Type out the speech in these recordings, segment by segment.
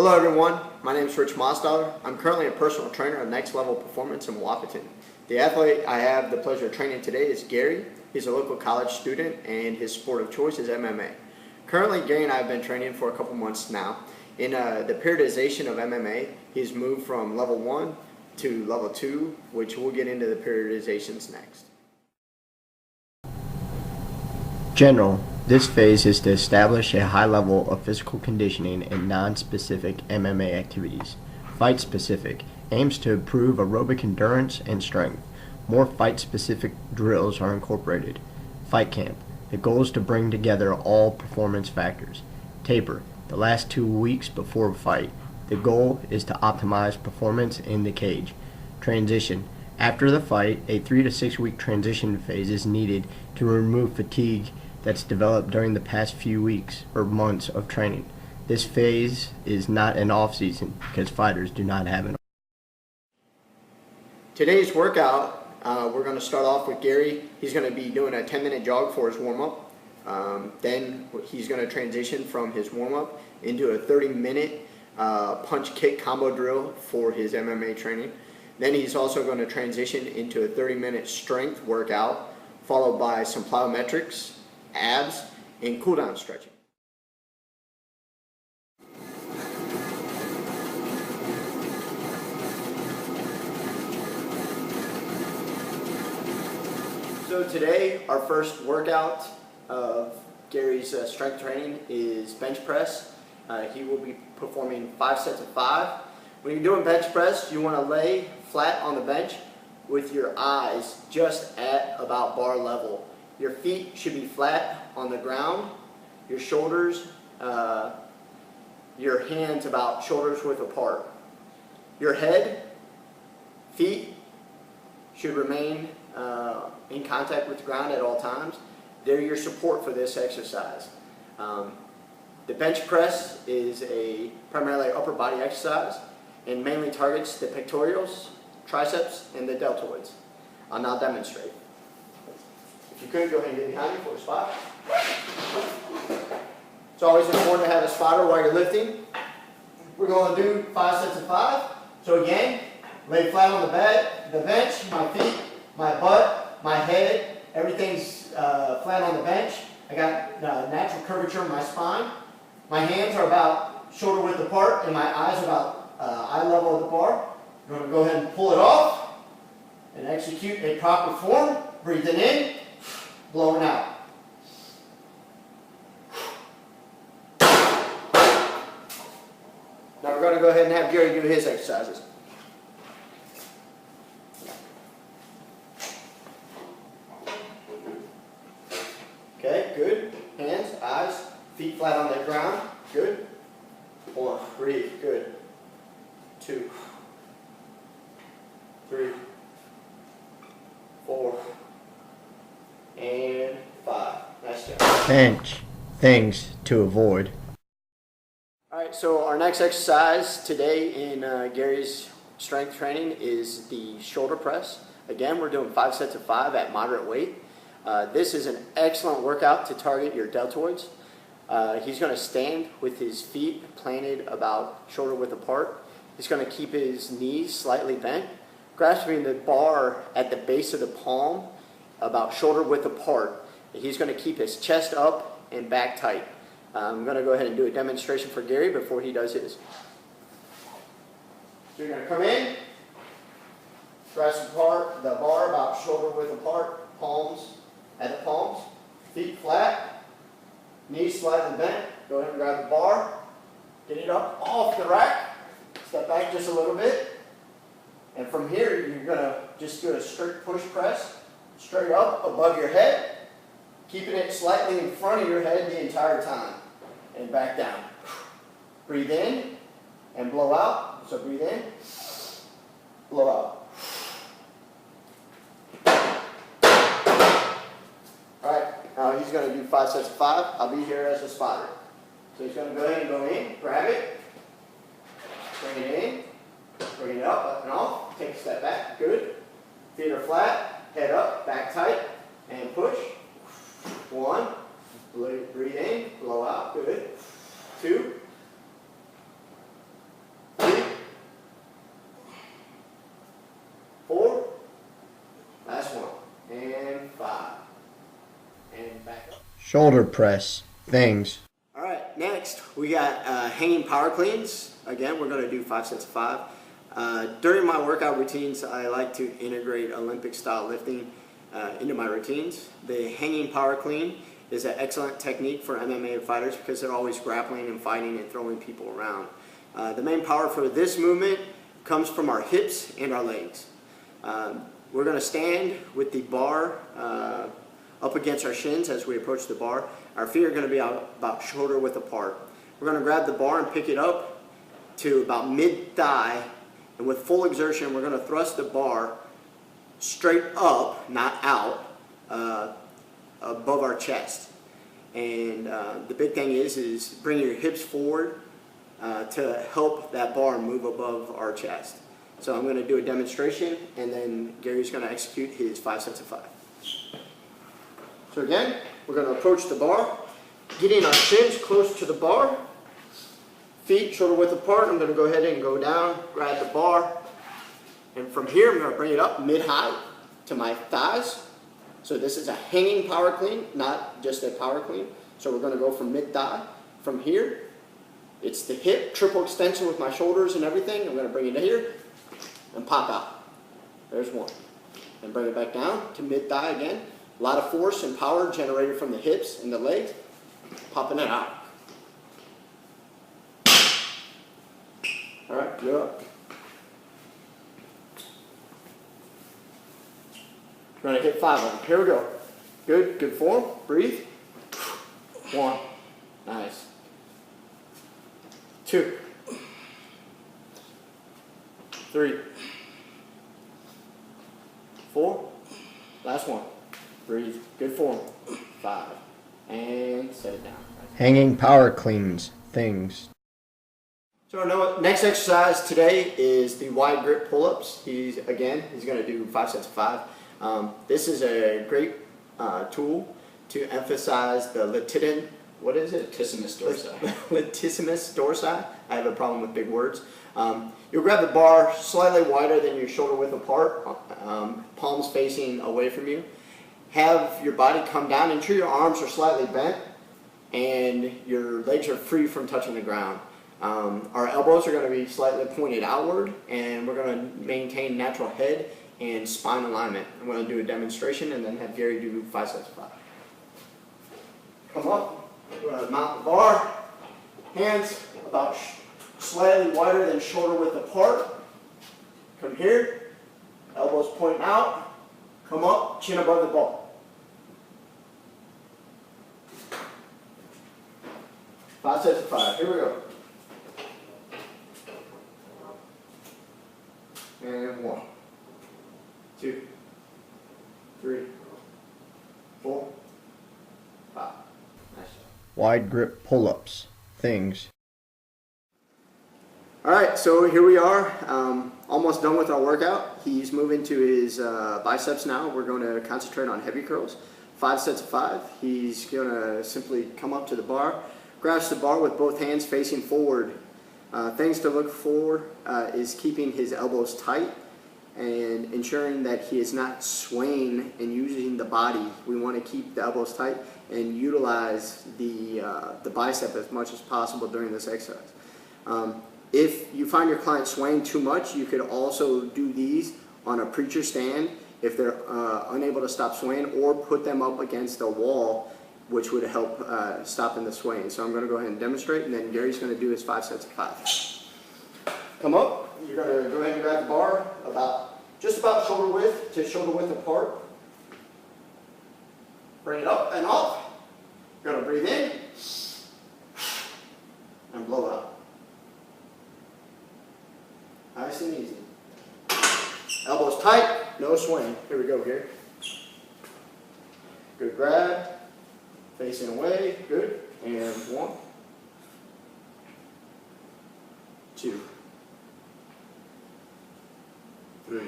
Hello everyone, my name is Rich Mostoller. I'm currently a personal trainer of Next Level Performance in Wapaton. The athlete I have the pleasure of training today is Gary. He's a local college student and his sport of choice is MMA. Currently, Gary and I have been training for a couple months now. In the periodization of MMA, he's moved from level 1 to level 2, which we'll get into the periodizations next. General. This phase is to establish a high level of physical conditioning in non-specific MMA activities. Fight-specific aims to improve aerobic endurance and strength. More fight-specific drills are incorporated. Fight camp. The goal is to bring together all performance factors. Taper. The last 2 weeks before a fight. The goal is to optimize performance in the cage. Transition. After the fight, a 3 to 6 week transition phase is needed to remove fatigue that's developed during the past few weeks or months of training. This phase is not an off-season because fighters do not have an. Today's workout, we're going to start off with Gary. He's going to be doing a 10-minute jog for his warm-up. Then he's going to transition from his warm-up into a 30-minute punch-kick combo drill for his MMA training. Then he's also going to transition into a 30-minute strength workout, followed by some plyometrics, abs, and cool-down stretching. So today, our first workout of Gary's strength training is bench press. He will be performing 5 sets of 5. When you're doing bench press, you want to lay flat on the bench with your eyes just at about bar level. Your feet should be flat on the ground, your shoulders, your hands about shoulders width apart. Your head, feet should remain in contact with the ground at all times. They're your support for this exercise. The bench press is primarily upper body exercise and mainly targets the pectorals, triceps, and the deltoids. I'll now demonstrate. If you could, go ahead and get behind me for a spot. It's always important to have a spotter while you're lifting. We're going to do 5 sets of 5. So again, lay flat on the bench, my feet, my butt, my head, everything's flat on the bench. I got natural curvature in my spine. My hands are about shoulder width apart and my eyes are about eye level of the bar. I'm going to go ahead and pull it off and execute a proper form. Breathing in, blowing out. Now we're going to go ahead and have Gary do his exercises. Okay, good. Hands, eyes, feet flat on the ground. Good. 1, breathe. Good. 2, 3, 4, and 5. Nice job. Bench. Things to avoid. Alright, so our next exercise today in Gary's strength training is the shoulder press. Again, we're doing 5 sets of 5 at moderate weight. This is an excellent workout to target your deltoids. He's going to stand with his feet planted about shoulder width apart. He's going to keep his knees slightly bent, grasping the bar at the base of the palm about shoulder width apart. He's going to keep his chest up and back tight. I'm going to go ahead and do a demonstration for Gary before he does his. So you're going to come in, grasp the bar about shoulder width apart, palms at the palms, feet flat, knees slightly bent. Go ahead and grab the bar, get it up off the rack, step back just a little bit, and from here you're going to just do a straight push press, straight up above your head, keeping it slightly in front of your head the entire time, and back down. Breathe in and blow out. So breathe in, blow out. Alright, now he's going to do 5 sets of 5. I'll be here as a spotter. So he's going to go ahead and go in, grab it, bring it in, bring it up and off, take a step back, good. Feet are flat, head up, back tight, and push. 1, breathe in, blow out, good. 2, Shoulder press, things. All right, next we got hanging power cleans. Again, we're going to do 5 sets of 5. During my workout routines, I like to integrate Olympic style lifting into my routines. The hanging power clean is an excellent technique for MMA fighters because they're always grappling and fighting and throwing people around. The main power for this movement comes from our hips and our legs. We're going to stand with the bar up against our shins as we approach the bar. Our feet are going to be about shoulder width apart. We're going to grab the bar and pick it up to about mid-thigh, and with full exertion we're going to thrust the bar straight up, not out, above our chest. And the big thing is bring your hips forward to help that bar move above our chest. So I'm going to do a demonstration, and then Gary's going to execute his 5 sets of 5. So again, we're going to approach the bar, getting our shins close to the bar, feet shoulder width apart. I'm going to go ahead and go down, grab the bar, and from here I'm going to bring it up mid-high to my thighs. So this is a hanging power clean, not just a power clean. So we're going to go from mid-thigh. From here, it's the hip, triple extension with my shoulders and everything. I'm going to bring it here and pop out. There's one. And bring it back down to mid-thigh again. A lot of force and power generated from the hips and the legs. Popping it out. All right, you're up. We're going to hit 5 of them. Here we go. Good form. Breathe. 1. Nice. 2. 3. 4. Last one. Breathe. Good form. 5. And set it down. Hanging power cleans, things. So our next exercise today is the wide grip pull-ups. He's going to do 5 sets of 5. This is a great tool to emphasize the latissimus dorsi. Latissimus dorsi. I have a problem with big words. You'll grab the bar slightly wider than your shoulder width apart, palms facing away from you. Have your body come down, ensure your arms are slightly bent and your legs are free from touching the ground. Our elbows are going to be slightly pointed outward, and we're going to maintain natural head and spine alignment. I'm going to do a demonstration and then have Gary do 5 sets of 5. Come up, we're going to mount the bar, hands about slightly wider than shoulder width apart. Come here, elbows pointing out, come up, chin above the bar. 5 sets of 5, here we go. And 1, 2, 3, 4, 5. Nice. Wide grip pull-ups, things. All right, so here we are, almost done with our workout. He's moving to his biceps now. We're going to concentrate on heavy curls. 5 sets of 5. He's going to simply come up to the bar, grasp the bar with both hands facing forward. Things to look for is keeping his elbows tight and ensuring that he is not swaying and using the body. We want to keep the elbows tight and utilize the bicep as much as possible during this exercise. If you find your client swaying too much, you could also do these on a preacher stand if they're unable to stop swaying, or put them up against a wall, which would help stopping the swaying. So I'm going to go ahead and demonstrate, and then Gary's going to do his 5 sets of 5. Come up. You're going to go ahead and grab the bar just about shoulder width to shoulder width apart. Bring it up and off. You're going to breathe in and blow out. Nice and easy. Elbows tight, no swing. Here we go, Gary. Good grab. Facing away, good. And 1, 2, 3,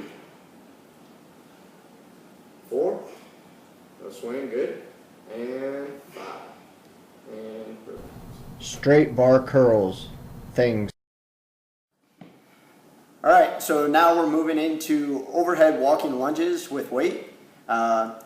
4. No swing, good. And 5. And 4. Straight bar curls, things. All right, so now we're moving into overhead walking lunges with weight.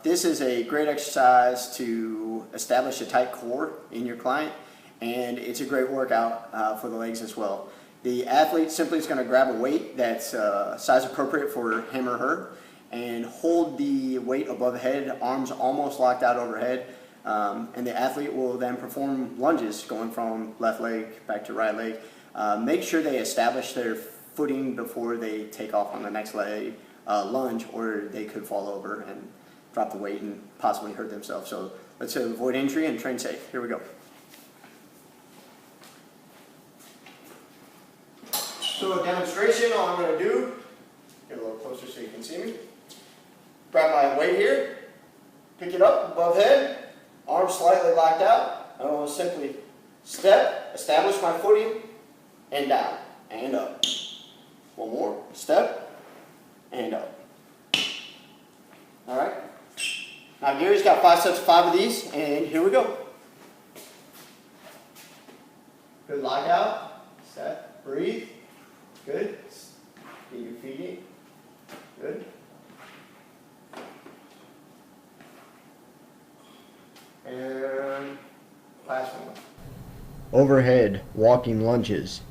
This is a great exercise to establish a tight core in your client, and it's a great workout for the legs as well. The athlete simply is going to grab a weight that's size appropriate for him or her and hold the weight above the head, arms almost locked out overhead, and the athlete will then perform lunges going from left leg back to right leg. Make sure they establish their footing before they take off on the next leg lunge, or they could fall over and drop the weight and possibly hurt themselves. So let's avoid injury and train safe. Here we go. So a demonstration, all I'm going to do, get a little closer so you can see me. Grab my weight here, pick it up above head, arms slightly locked out. I will simply step, establish my footing, and down, and up. One more, step, and up. All right. Now Gary's got 5 sets of 5 of these, and here we go. Good lockout, step, breathe. Good. Get your feet in. Good. And last one. Overhead walking lunges.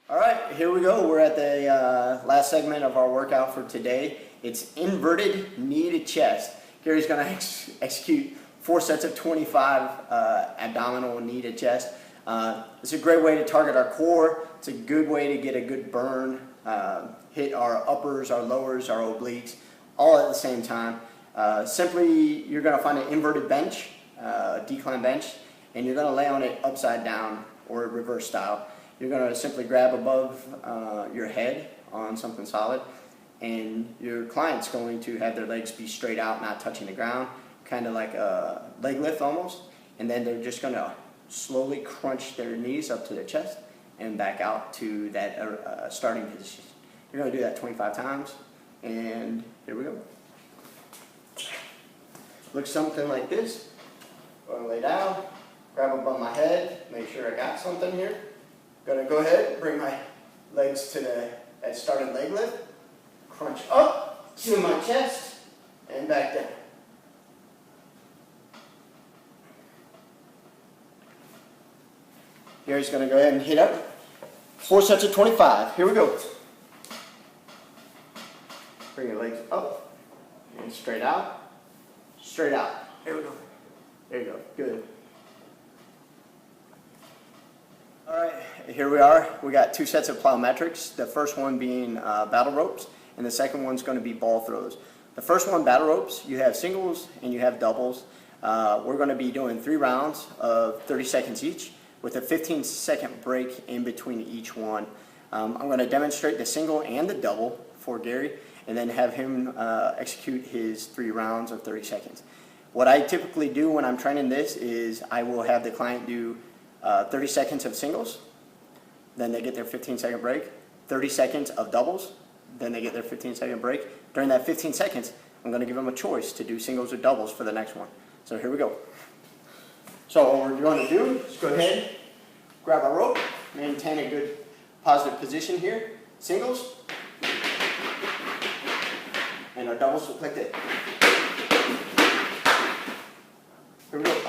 All right, here we go. We're at the last segment of our workout for today. It's inverted knee to chest. Gary's going to execute 4 sets of 25 abdominal knee to chest. It's a great way to target our core. It's a good way to get a good burn, hit our uppers, our lowers, our obliques, all at the same time. Simply, you're going to find an inverted bench, decline bench, and you're going to lay on it upside down or reverse style. You're going to simply grab above your head on something solid, and your client's going to have their legs be straight out, not touching the ground, kind of like a leg lift almost, and then they're just going to slowly crunch their knees up to their chest and back out to that starting position. You're going to do that 25 times, and here we go. Looks something like this. Going to lay down, grab above my head, make sure I got something here. Going to go ahead, bring my legs to that starting leg lift, crunch up to my chest, and back down. Gary's going to go ahead and hit up 4 sets of 25. Here we go. Bring your legs up and straight out. Straight out. Here we go. There you go. Good. All right, here we are. We got 2 sets of plyometrics. The first one being battle ropes, and the second one's going to be ball throws. The first one, battle ropes, you have singles and you have doubles. We're going to be doing 3 rounds of 30 seconds each, with a 15-second break in between each one. I'm going to demonstrate the single and the double for Gary, and then have him execute his 3 rounds of 30 seconds. What I typically do when I'm training this is I will have the client do 30 seconds of singles, then they get their 15-second break, 30 seconds of doubles, then they get their 15-second break. During that 15 seconds, I'm going to give them a choice to do singles or doubles for the next one. So here we go. So what we're going to do is go ahead, grab a rope, maintain a good positive position here. Singles, and our doubles look like this. Here we go.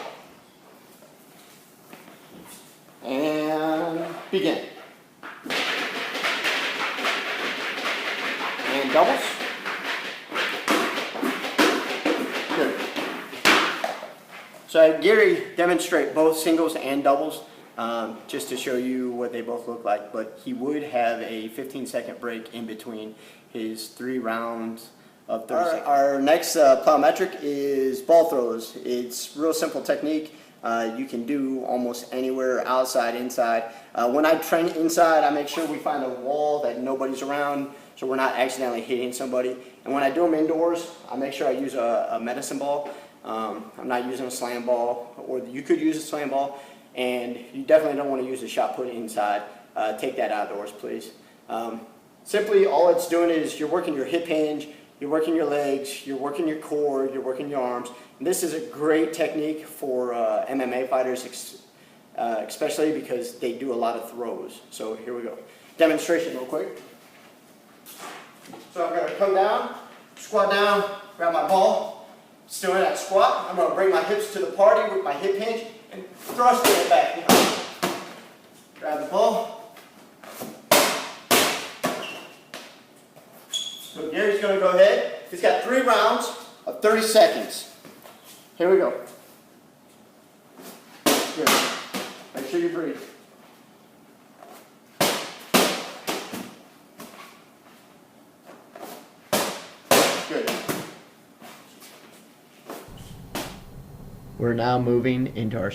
And begin. And doubles. Good. So I had Gary demonstrate both singles and doubles just to show you what they both look like, but he would have a 15-second break in between his 3 rounds of 30 seconds. Our next plyometric is ball throws. It's real simple technique. You can do almost anywhere, outside, inside. When I train inside, I make sure we find a wall that nobody's around so we're not accidentally hitting somebody. And when I do them indoors, I make sure I use a medicine ball. I'm not using a slam ball, or you could use a slam ball, and you definitely don't want to use a shot put inside. Take that outdoors, please. Simply, all it's doing is you're working your hip hinge, you're working your legs, you're working your core, you're working your arms. And this is a great technique for MMA fighters, especially because they do a lot of throws. So here we go. Demonstration real quick. So I'm going to come down, squat down, grab my ball, still in that squat. I'm going to bring my hips to the party with my hip hinge and thrust it back behind. Grab the ball. So Gary's going to go ahead. He's got 3 rounds of 30 seconds. Here we go. Good. Make sure you breathe. Good. We're now moving into our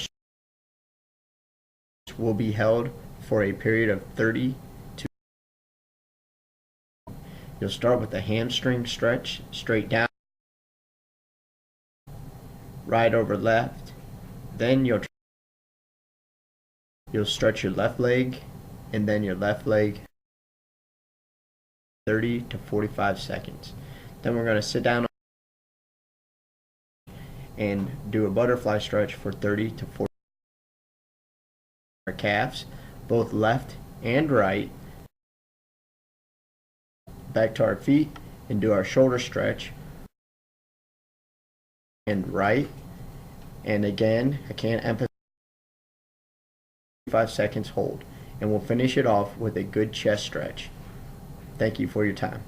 will be held for a period of 30 to. You'll start with a hamstring stretch, straight down, right over left. Then you'll stretch your left leg and then your left leg 30 to 45 seconds. Then we're going to sit down and do a butterfly stretch for 30 to 40. Our calves, both left and right, back to our feet, and do our shoulder stretch and right. And again, I can't emphasize 5 seconds hold, and we'll finish it off with a good chest stretch. Thank you for your time.